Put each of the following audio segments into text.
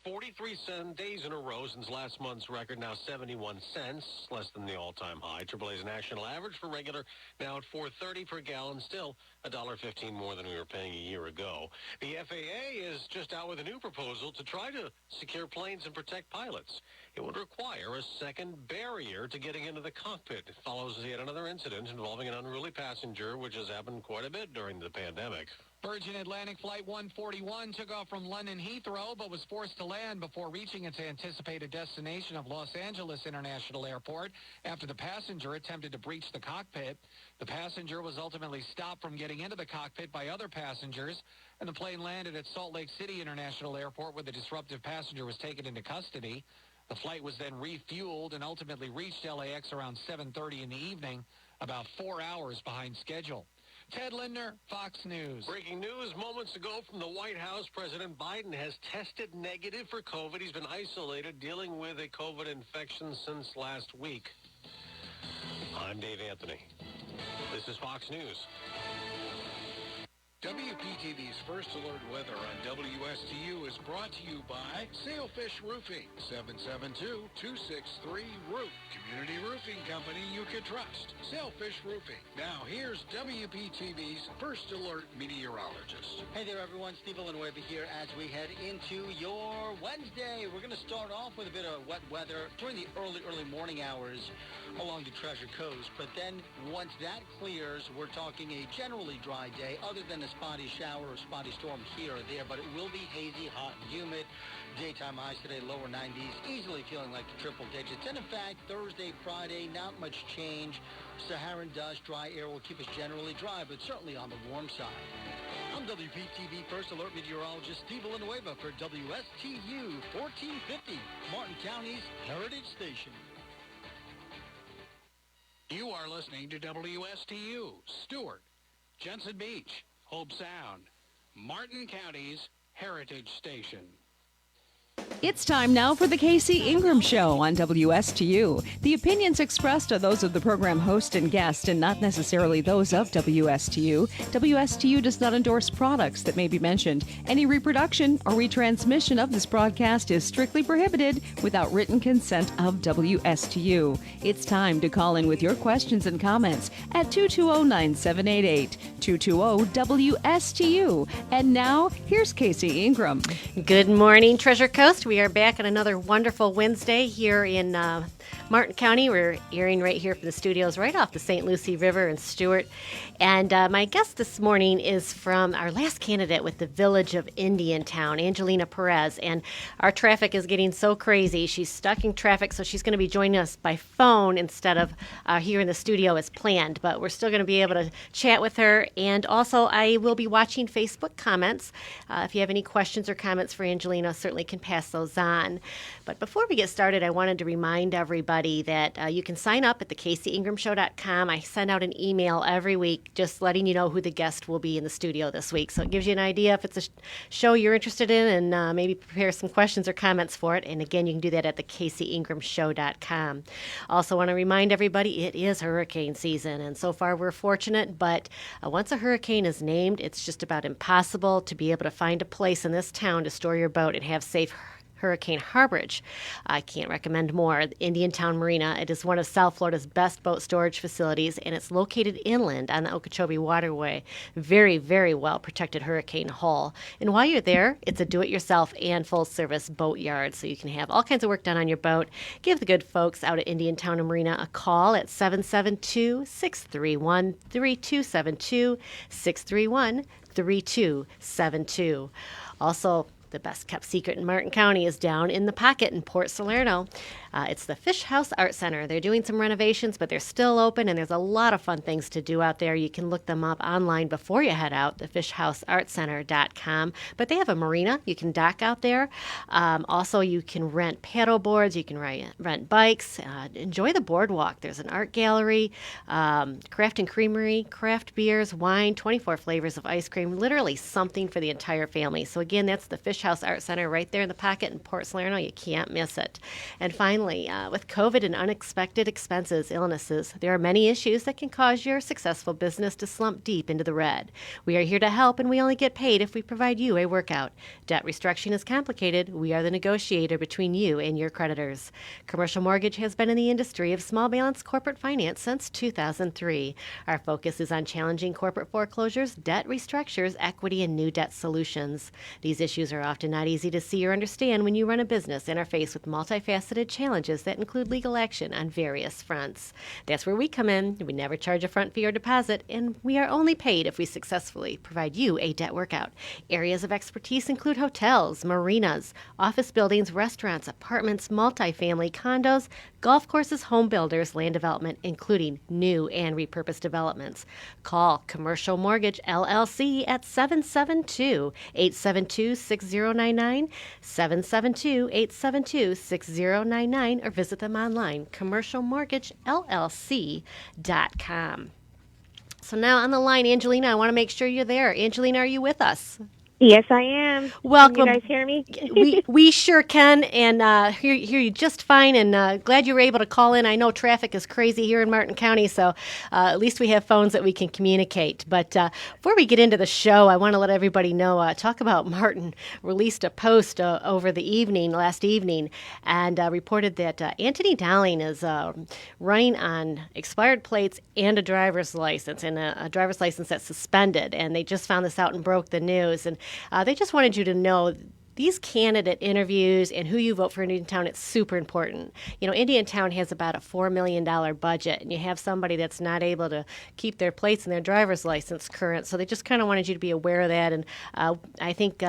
43 days in a row since last month's record, now 71 cents, less than the all-time high. AAA's national average for regular now at $4.30 per gallon, still $1.15 more than we were paying a year ago. The FAA is just out with a new proposal to try to secure planes and protect pilots. It would require a second barrier to getting into the cockpit. It follows yet another incident involving an unruly passenger, which has happened quite a bit during the pandemic. Virgin Atlantic Flight 141 took off from London Heathrow but was forced to land before reaching its anticipated destination of Los Angeles International Airport after the passenger attempted to breach the cockpit. The passenger was ultimately stopped from getting into the cockpit by other passengers, and the plane landed at Salt Lake City International Airport where the disruptive passenger was taken into custody. The flight was then refueled and ultimately reached LAX around 7:30 in the evening, about 4 hours behind schedule. Ted Lindner, Fox News. Breaking news moments ago from the White House. President Biden has tested negative for COVID. He's been isolated, dealing with a COVID infection since last week. I'm Dave Anthony. This is Fox News. WPTV's First Alert Weather on WSTU is brought to you by Sailfish Roofing, 772-263-ROOF. Community roofing company you can trust. Sailfish Roofing. Now here's WPTV's First Alert meteorologist. Hey there, everyone. Steve Villanueva here as we head into your Wednesday. We're going to start off with a bit of wet weather during the early morning hours along the Treasure Coast. But then once that clears, we're talking a generally dry day other than a spotty shower or spotty storm here or there, but it will be hazy, hot, and humid. Daytime highs today, lower 90s, easily feeling like the triple digits. And in fact, Thursday, Friday, not much change. Saharan dust, dry air will keep us generally dry, but certainly on the warm side. I'm WPTV First Alert meteorologist Steve Villanueva for WSTU 1450, Martin County's Heritage Station. You are listening to WSTU, Stewart, Jensen Beach, Hope Sound, Martin County's Heritage Station. It's time now for the Casey Ingram Show on WSTU. The opinions expressed are those of the program host and guest and not necessarily those of WSTU. WSTU does not endorse products that may be mentioned. Any reproduction or retransmission of this broadcast is strictly prohibited without written consent of WSTU. It's time to call in with your questions and comments at 220-9788, 220-WSTU. And now, here's Casey Ingram. Good morning, Treasure Coast. We are back on another wonderful Wednesday here in Martin County. We're airing right here from the studios right off the St. Lucie River in Stewart. And my guest this morning is from our last candidate with the Village of Indiantown, Angelina Perez. And our traffic is getting so crazy. She's stuck in traffic, so she's going to be joining us by phone instead of here in the studio as planned. But we're still going to be able to chat with her. And also, I will be watching Facebook comments. If you have any questions or comments for Angelina, certainly can pass those on. But before we get started, I wanted to remind everybody that you can sign up at thecaseyingramshow.com. I send out an email every week just letting you know who the guest will be in the studio this week. So it gives you an idea if it's a show you're interested in and maybe prepare some questions or comments for it. And again, you can do that at thecaseyingramshow.com. Also want to remind everybody it is hurricane season. And so far we're fortunate, but once a hurricane is named, it's just about impossible to be able to find a place in this town to store your boat and have safe hurricane harborage. I can't recommend more. Indiantown Marina, it is one of South Florida's best boat storage facilities, and it's located inland on the Okeechobee Waterway. Very, very well protected hurricane hull. And while you're there, it's a do-it-yourself and full-service boat yard, so you can have all kinds of work done on your boat. Give the good folks out at Indiantown Marina a call at 772-631-3272, 631-3272. Also, the best kept secret in Martin County is down in the pocket in Port Salerno. It's the Fish House Art Center. They're doing some renovations, but they're still open, and there's a lot of fun things to do out there. You can look them up online before you head out, thefishhouseartcenter.com. But they have a marina. You can dock out there. Also, you can rent paddle boards. You can rent bikes. Enjoy the boardwalk. There's an art gallery, craft and creamery, craft beers, wine, 24 flavors of ice cream, literally something for the entire family. So again, that's the Fish House Art Center right there in the pocket in Port Salerno. You can't miss it. And finally, with COVID and unexpected expenses, illnesses, there are many issues that can cause your successful business to slump deep into the red. We are here to help, and we only get paid if we provide you a workout. Debt restructuring is complicated. We are the negotiator between you and your creditors. Commercial Mortgage has been in the industry of small balance corporate finance since 2003. Our focus is on challenging corporate foreclosures, debt restructures, equity, and new debt solutions. These issues are often not easy to see or understand when you run a business and are faced with multifaceted challenges that include legal action on various fronts. That's where we come in. We never charge a front fee or deposit, and we are only paid if we successfully provide you a debt workout. Areas of expertise include hotels, marinas, office buildings, restaurants, apartments, multifamily, condos, golf courses, home builders, land development, including new and repurposed developments. Call Commercial Mortgage LLC at 772-872-6099, 772-872-6099, or visit them online, commercialmortgagellc.com. So now on the line, Angelina, I want to make sure you're there. Angelina, are you with us? Yes, I am. Welcome. Can you guys hear me? we sure can, and hear you just fine, and glad you were able to call in. I know traffic is crazy here in Martin County, so at least we have phones that we can communicate. But before we get into the show, I want to let everybody know, talk about Martin released a post over the last evening, and reported that Anthony Dowling is running on expired plates and a driver's license, and a driver's license that's suspended, and they just found this out and broke the news. And they just wanted you to know these candidate interviews and who you vote for in Indiantown, it's super important. You know, Indiantown has about a $4 million budget, and you have somebody that's not able to keep their plates and their driver's license current. So they just kind of wanted you to be aware of that. And I think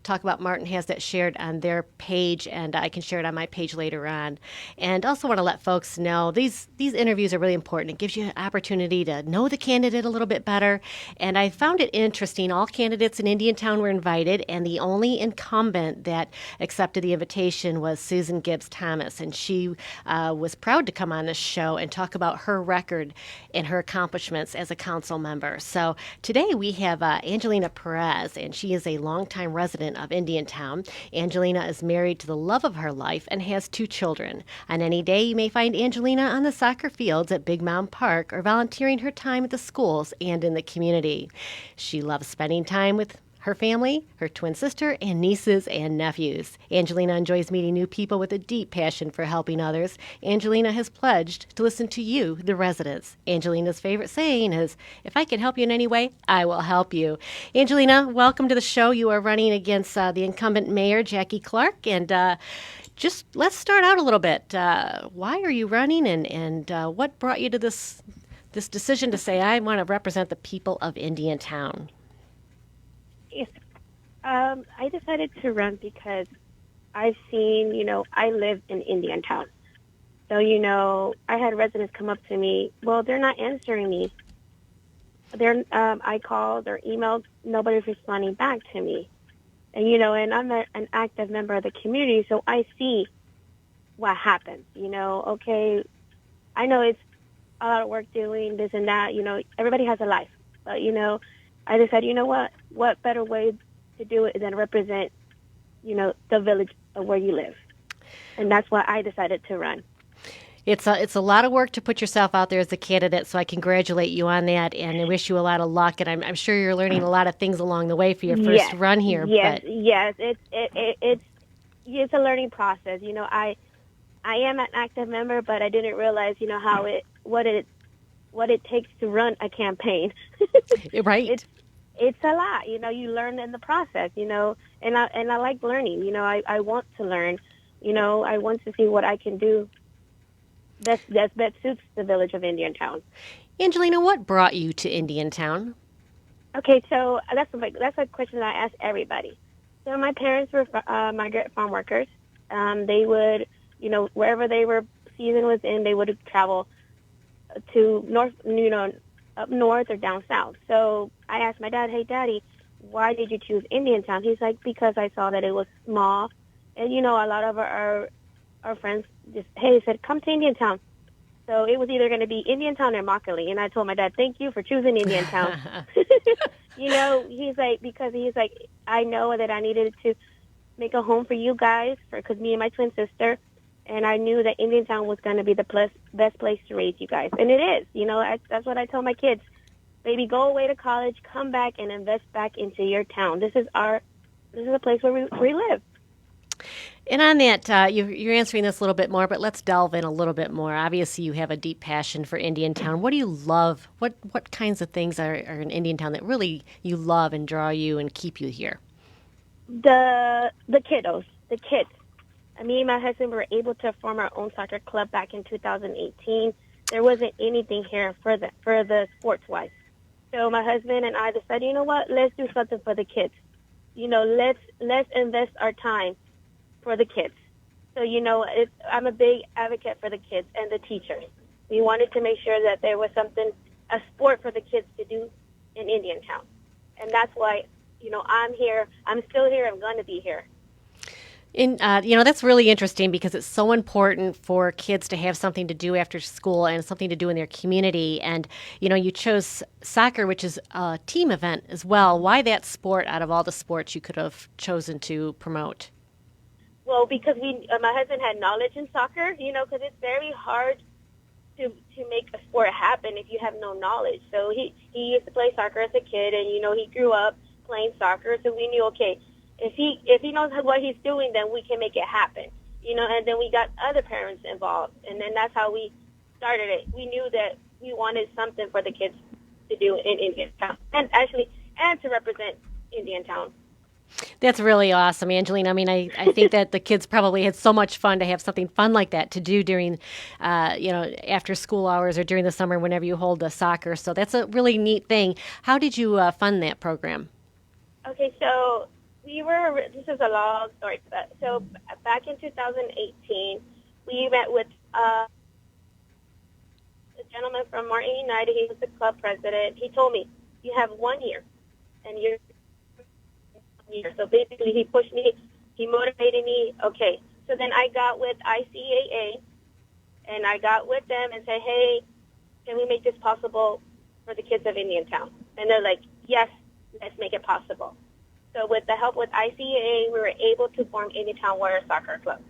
Talk About Martin has that shared on their page, and I can share it on my page later on. And also want to let folks know these interviews are really important. It gives you an opportunity to know the candidate a little bit better. And I found it interesting. All candidates in Indiantown were invited, and the only incumbent that accepted the invitation was Susan Gibbs Thomas. And she was proud to come on this show and talk about her record and her accomplishments as a council member. So today we have Angelina Perez, and she is a longtime resident of Indiantown. Angelina is married to the love of her life and has 2 children. On any day, you may find Angelina on the soccer fields at Big Mound Park or volunteering her time at the schools and in the community. She loves spending time with her family, her twin sister, and nieces and nephews. Angelina enjoys meeting new people with a deep passion for helping others. Angelina has pledged to listen to you, the residents. Angelina's favorite saying is, if I can help you in any way, I will help you. Angelina, welcome to the show. You are running against the incumbent mayor, Jackie Clark, and just let's start out a little bit. Why are you running, and what brought you to this decision to say, I want to represent the people of Indiantown? Yes. I decided to run because I've seen, I live in Indiantown. So, I had residents come up to me. Well, they're not answering me. I called or emailed. Nobody's responding back to me. And, and I'm an active member of the community, so I see what happens. Okay, I know it's a lot of work doing this and that. Everybody has a life. But, I decided, what better way to do it than represent, the village of where you live. And that's why I decided to run. It's a lot of work to put yourself out there as a candidate, so I congratulate you on that, and I wish you a lot of luck. And I'm sure you're learning a lot of things along the way for your first run here. Yes, it's a learning process. I am an active member, but I didn't realize, what it takes to run a campaign. Right. It's a lot, you learn in the process, and I like learning, I want to learn, I want to see what I can do that suits the village of Indiantown. Angelina, what brought you to Indiantown? Okay, so that's a question that I ask everybody. So my parents were migrant farm workers. They would, wherever they were season was in, they would travel to north, up north or down south. So I asked my dad, hey, Daddy, why did you choose Indiantown? He's like, because I saw that it was small. And, a lot of our friends just, hey, said, come to Indiantown. So it was either going to be Indiantown or Immokalee. And I told my dad, thank you for choosing Indiantown. He's like, I know that I needed to make a home for you guys, because me and my twin sister, and I knew that Indiantown was going to be the best place to raise you guys. And it is. That's what I tell my kids. Baby, go away to college, come back, and invest back into your town. This is a place where we live. And on that, you're answering this a little bit more, but let's delve in a little bit more. Obviously, you have a deep passion for Indiantown. What do you love? What kinds of things are in Indiantown that really you love and draw you and keep you here? The kiddos, the kids. Me and my husband were able to form our own soccer club back in 2018. There wasn't anything here for the sports-wise. So my husband and I decided, you know what, let's do something for the kids. Let's invest our time for the kids. So, I'm a big advocate for the kids and the teachers. We wanted to make sure that there was a sport for the kids to do in Indiantown. And that's why, I'm here. I'm still here. I'm going to be here. And, that's really interesting because it's so important for kids to have something to do after school and something to do in their community. And, you chose soccer, which is a team event as well. Why that sport out of all the sports you could have chosen to promote? Well, because my husband had knowledge in soccer, because it's very hard to make a sport happen if you have no knowledge. So he used to play soccer as a kid, and, he grew up playing soccer. So we knew, okay, if he knows what he's doing, then we can make it happen, and then we got other parents involved, and then that's how we started it. We knew that we wanted something for the kids to do in Indiantown, and to represent Indiantown. That's really awesome, Angelina. I think that the kids probably had so much fun to have something fun like that to do during, after school hours or during the summer whenever you hold the soccer. So that's a really neat thing. How did you fund that program? Okay, so this is a long story, but so back in 2018, we met with a gentleman from Martin United. He was the club president. He told me, you have 1 year, and you're year. So basically, he pushed me, he motivated me. Okay, so then I got with ICAA, and I got with them and said, hey, can we make this possible for the kids of Indiantown? And they're like, yes, let's make it possible. So with the help with ICAA, we were able to form Indiantown Warrior Soccer Club.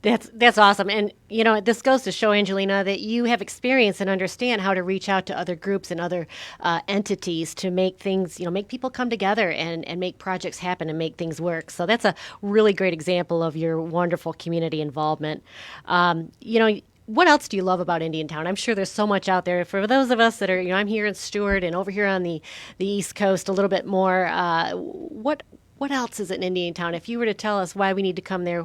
That's awesome. And, this goes to show, Angelina, that you have experience and understand how to reach out to other groups and other entities to make things, make people come together and make projects happen and make things work. So that's a really great example of your wonderful community involvement. What else do you love about Indiantown? I'm sure there's so much out there. For those of us that are, I'm here in Stewart and over here on the East Coast a little bit more, what else is in Indiantown? If you were to tell us why we need to come there,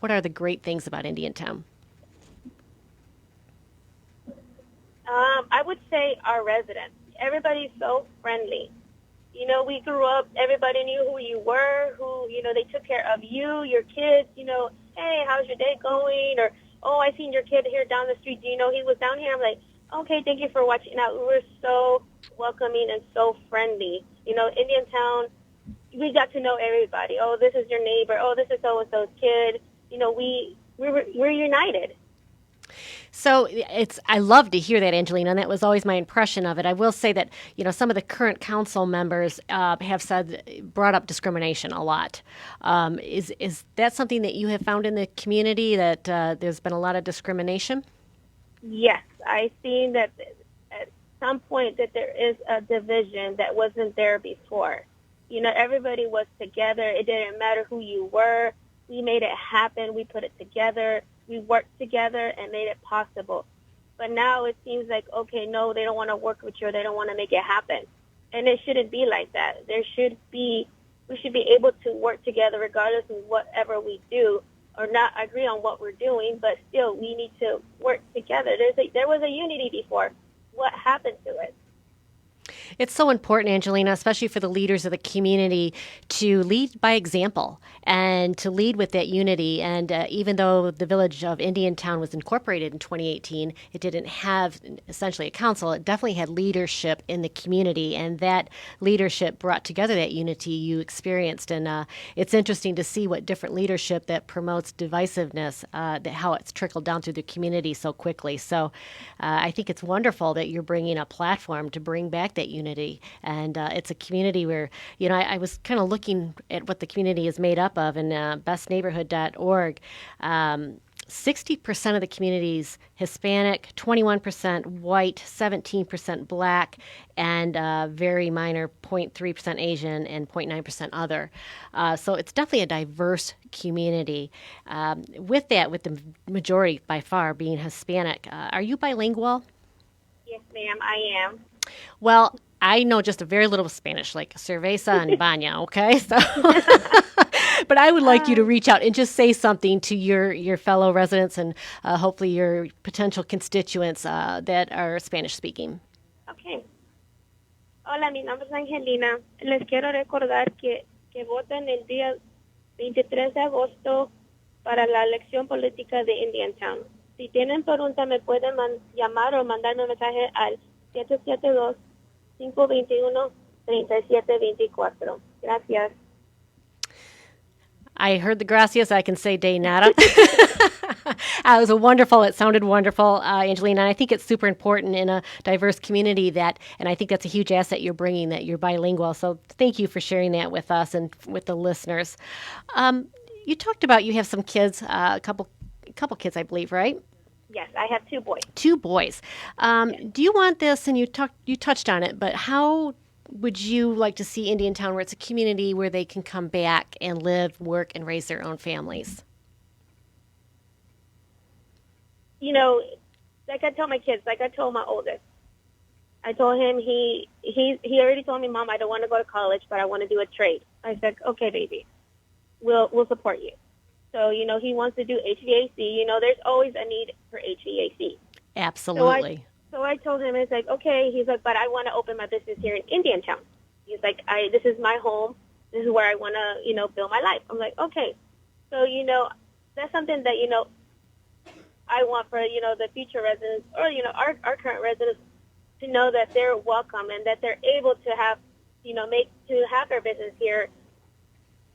what are the great things about Indiantown? I would say our residents. Everybody's so friendly. We grew up, everybody knew who you were, they took care of you, your kids, hey, how's your day going? Or, oh, I seen your kid here down the street. Do you know he was down here? I'm like, okay, thank you for watching out. We were so welcoming and so friendly. Indiantown, we got to know everybody. Oh, this is your neighbor. Oh, this is so-and-so's kid. We're united. So I love to hear that, Angelina, and that was always my impression of it. I will say that, some of the current council members brought up discrimination a lot. Is that something that you have found in the community, that there's been a lot of discrimination? Yes, I've seen that at some point that there is a division that wasn't there before. Everybody was together. It didn't matter who you were. We made it happen. We put it together. We worked together and made it possible. But now it seems like, okay, no, they don't want to work with you, or they don't want to make it happen. And it shouldn't be like that. We should be able to work together regardless of whatever we do, or not agree on what we're doing, but still we need to work together. There was a unity before. What happened to it? It's so important, Angelina, especially for the leaders of the community, to lead by example and to lead with that unity. And even though the village of Indiantown was incorporated in 2018, it didn't have essentially a council. It definitely had leadership in the community, and that leadership brought together that unity you experienced. And it's interesting to see what different leadership that promotes divisiveness, how it's trickled down through the community so quickly. So I think it's wonderful that you're bringing a platform to bring back that unity community. And it's a community where, I was kind of looking at what the community is made up of in bestneighborhood.org. 60% of the community's Hispanic, 21% white, 17% black, and very minor 0.3% Asian and 0.9% other. So it's definitely a diverse community. With the majority by far being Hispanic, are you bilingual? Yes, ma'am, I am. Well, I know just a very little Spanish, like cerveza and baña, okay? So, but I would like you to reach out and just say something to your fellow residents and hopefully your potential constituents that are Spanish speaking. Okay. Hola, mi nombre es Angelina. Les quiero recordar que voten el día 23 de agosto para la elección política de Indiantown. Si tienen preguntas, me pueden llamar o mandarme un mensaje al 772-521-3724. Gracias. I heard the gracias. I can say de nada. It sounded wonderful, Angelina. And I think it's super important in a diverse community and I think that's a huge asset you're bringing, that you're bilingual. So thank you for sharing that with us and with the listeners. You talked about you have some kids, a couple kids, I believe, right? Yes, I have 2 boys. 2 boys. Do you want this, and you touched on it, but how would you like to see Indiantown, where it's a community where they can come back and live, work, and raise their own families? Like I tell my kids, like I told my oldest, I told him he already told me, Mom, I don't want to go to college, but I want to do a trade. I said, okay, baby, we'll support you. So, he wants to do HVAC. There's always a need for HVAC. Absolutely. So I told him, it's like, okay. He's like, but I want to open my business here in Indiantown. He's like, this is my home. This is where I want to, build my life. I'm like, okay. So, that's something that, I want for, the future residents or, our current residents to know that they're welcome and that they're able to have, have their business here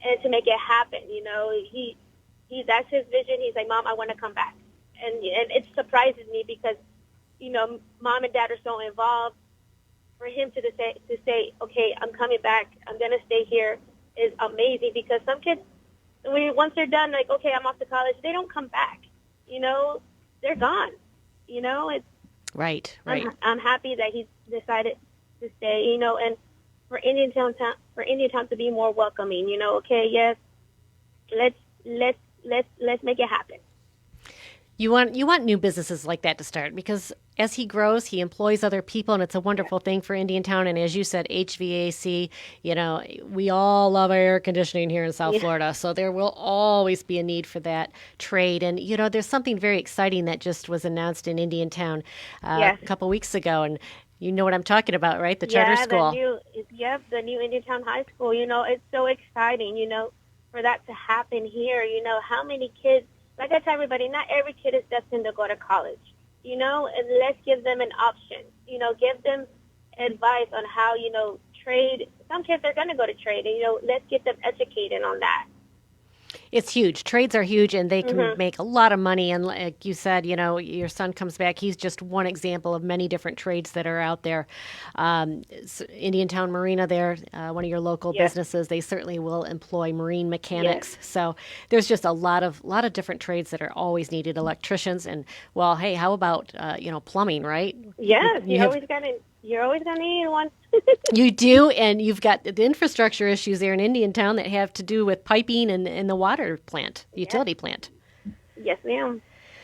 and to make it happen. That's his vision. He's like, Mom, I want to come back. And it surprises me because, Mom and Dad are so involved. For him to say, okay, I'm coming back, I'm going to stay here is amazing because some kids, once they're done, like, okay, I'm off to college, they don't come back. They're gone. It's right. I'm happy that he decided to stay, and for Indiantown to be more welcoming, okay, yes, let's make it happen. You want new businesses like that to start because as he grows, he employs other people, and it's a wonderful thing for Indiantown. And as you said, HVAC, we all love air conditioning here in South Florida, so there will always be a need for that trade. And, there's something very exciting that just was announced in Indiantown a couple weeks ago, and you know what I'm talking about, right? The charter school. The new Indiantown High School. It's so exciting, for that to happen here. How many kids, like I tell everybody, not every kid is destined to go to college, and let's give them an option, give them advice on how, trade. Some kids are going to go to trade, and, let's get them educated on that. It's huge. Trades are huge, and they can make a lot of money. And like you said, your son comes back. He's just one example of many different trades that are out there. Indiantown Marina there, one of your local businesses, they certainly will employ marine mechanics. Yes. So there's just a lot of different trades that are always needed. Electricians and, well, hey, how about, plumbing, right? Yes, you're always going to need one. You do, and you've got the infrastructure issues there in Indiantown that have to do with piping and the water plant, the utility plant. Yes, ma'am.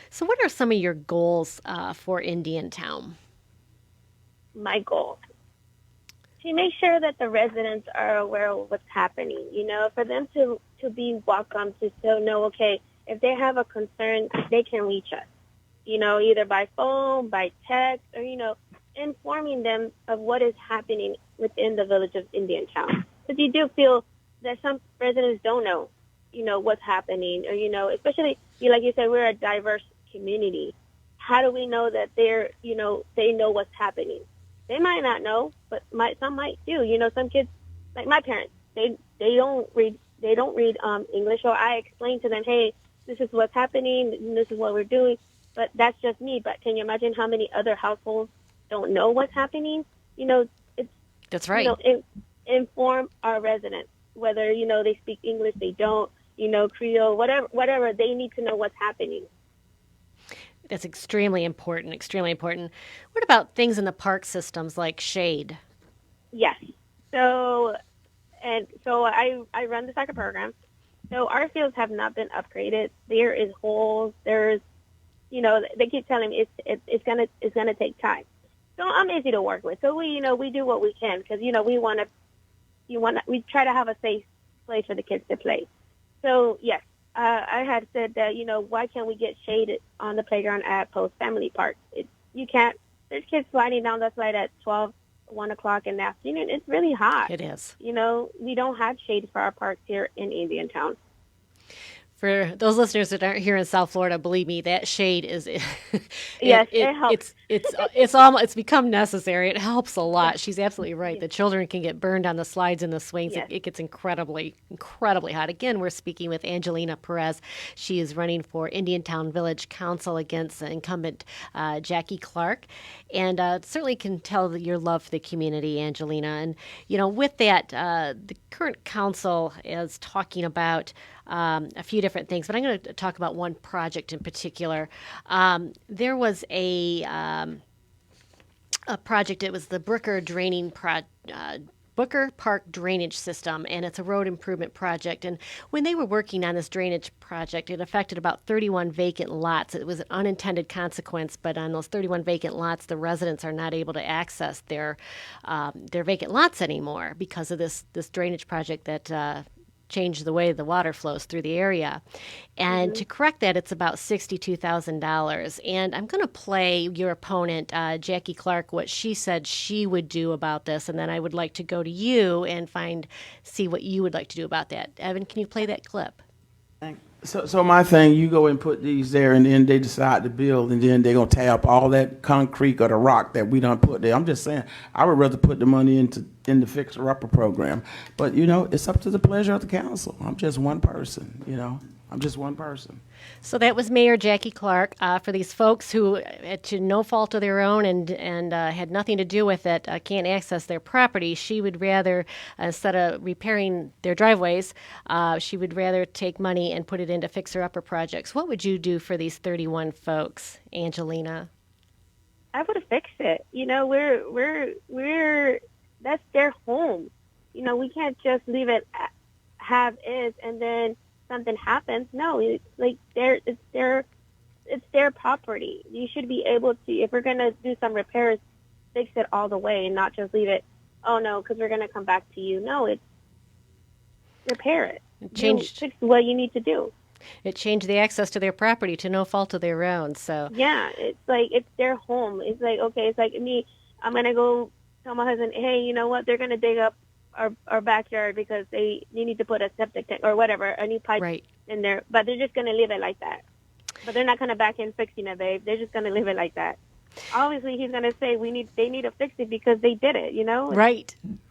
So what are some of your goals for Indiantown? My goal? To make sure that the residents are aware of what's happening, for them to be welcome, to still know, okay, if they have a concern, they can reach us, either by phone, by text, or, informing them of what is happening within the village of Indiantown. Because you do feel that some residents don't know, what's happening, or, especially, like you said, we're a diverse community. How do we know that they know what's happening? They might not know, but some might do. Some kids, like my parents, they don't read English, or I explain to them, hey, this is what's happening, and this is what we're doing. But that's just me. But can you imagine how many other households don't know what's happening? That's right. Inform our residents, whether, they speak English, they don't, Creole, whatever, they need to know what's happening. That's extremely important, extremely important. What about things in the park systems like shade? Yes. So I run the soccer program. So our fields have not been upgraded. There is holes. There's, they keep telling me it's gonna take time. So I'm easy to work with. So we do what we can because we try to have a safe place for the kids to play. So yes, I had said that why can't we get shaded on the playground at Post Family Park? You can't. There's kids sliding down that slide at 1 o'clock in the afternoon. It's really hot. It is. We don't have shade for our parks here in Indiantown. For those listeners that aren't here in South Florida, believe me, that shade is. Yes, it helps. It's become necessary. It helps a lot. She's absolutely right. The children can get burned on the slides and the swings. Yes. It gets incredibly hot. Again, we're speaking with Angelina Perez. She is running for Indiantown Village Council against incumbent Jackie Clark, and certainly can tell your love for the community, Angelina. And with that, the current council is talking about a few different things, but I'm going to talk about one project in particular. There was a project. It was the Booker Park drainage system, and it's a road improvement project. And when they were working on this drainage project, it affected about 31 vacant lots. It was an unintended consequence, but on those 31 vacant lots, the residents are not able to access their vacant lots anymore because of this drainage project that change the way the water flows through the area. And to correct that, it's about $62,000. And I'm going to play your opponent, Jackie Clark, what she said she would do about this. And then I would like to go to you and see what you would like to do about that. Evan, can you play that clip? So my thing, you go and put these there, and then they decide to build, and then they're going to tear up all that concrete or the rock that we done put there. I'm just saying, I would rather put the money in the fixer-upper program. But, it's up to the pleasure of the council. I'm just one person, I'm just one person. So that was Mayor Jackie Clark. For these folks who, to no fault of their own and had nothing to do with it, can't access their property, she would rather, instead of repairing their driveways, she would rather take money and put it into fixer-upper projects. What would you do for these 31 folks, Angelina? I would have fixed it. We're that's their home. We can't just leave it have is and then something happens. No, it's their property. You should be able to, if we're going to do some repairs, fix it all the way and not just leave it, oh no, because we're going to come back to you. No, it's repair it. Fix what you need to do. It changed the access to their property to no fault of their own. So yeah, it's their home. It's okay, it's like me, I'm going to go tell my husband, hey, you know what, they're going to dig up our backyard because they need to put a septic tank or whatever, a new pipe in there, but they're just going to leave it like that. But they're not going to back in fixing it, babe. They're just going to leave it like that. Obviously, he's going to say they need to fix it because they did it,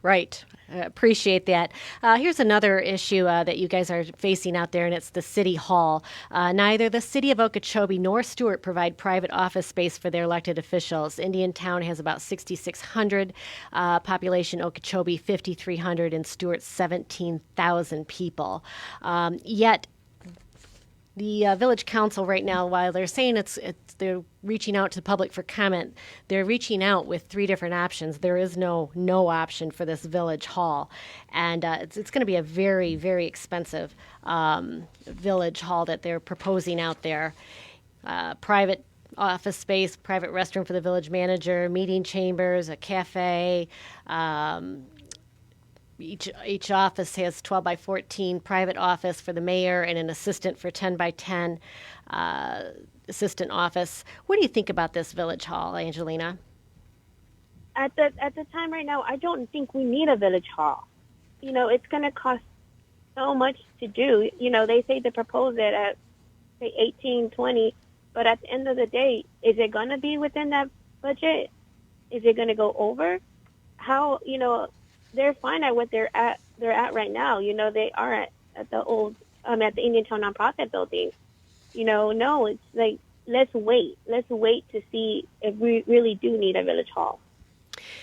Right. Appreciate that. Here's another issue that you guys are facing out there, and it's the City Hall. Neither the City of Okeechobee nor Stuart provide private office space for their elected officials. Indiantown has about 6,600 population, Okeechobee 5,300, and Stuart 17,000 people. Yet the village council right now, while they're saying they're reaching out to the public for comment, they're reaching out with 3 different options. There is no option for this village hall, and it's going to be a very, very expensive village hall that they're proposing out there. Private office space, private restroom for the village manager, meeting chambers, a cafe. Each office has 12 by 14 private office for the mayor and an assistant for 10 by 10 assistant office. What do you think about this village hall, Angelina? At the time right now, I don't think we need a village hall. It's going to cost so much to do. They say to propose it at, say, 18, 20, but at the end of the day, is it going to be within that budget? Is it going to go over? How, they're fine at what they're at right now. They are at the old, at the Indiantown Nonprofit building. No, it's like, let's wait to see if we really do need a village hall.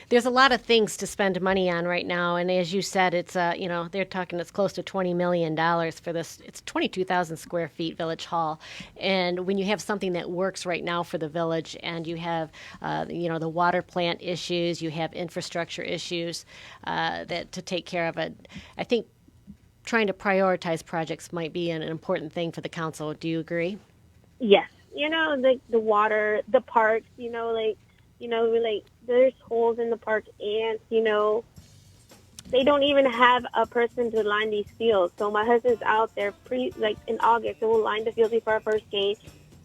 There's a lot of things to spend money on right now, and as you said, it's they're talking it's close to $20 million for this. It's 22,000 square feet Village Hall, and when you have something that works right now for the village, and you have the water plant issues, you have infrastructure issues that to take care of it. I think trying to prioritize projects might be an important thing for the council. Do you agree? Yes. The water, the parks, there's holes in the park, ants, they don't even have a person to line these fields. So my husband's out there in August, and we'll line the fields before our first game,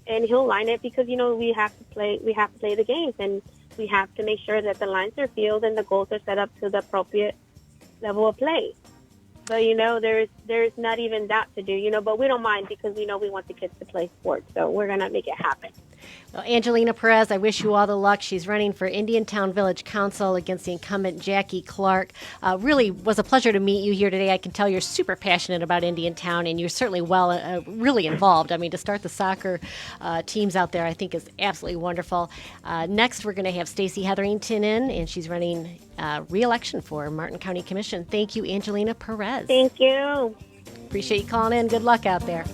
and he'll line it because, we have to play the games, and we have to make sure that the lines are filled and the goals are set up to the appropriate level of play. But, there's not even that to do, but we don't mind because we know we want the kids to play sports. So we're going to make it happen. Well, Angelina Perez, I wish you all the luck. She's running for Indiantown Village Council against the incumbent Jackie Clark. Really was a pleasure to meet you here today. I can tell you're super passionate about Indiantown, and you're certainly really involved. I mean, to start the soccer teams out there, I think is absolutely wonderful. Next, we're going to have Stacey Hetherington in, and she's running re-election for Martin County Commission. Thank you, Angelina Perez. Thank you. Appreciate you calling in. Good luck out there.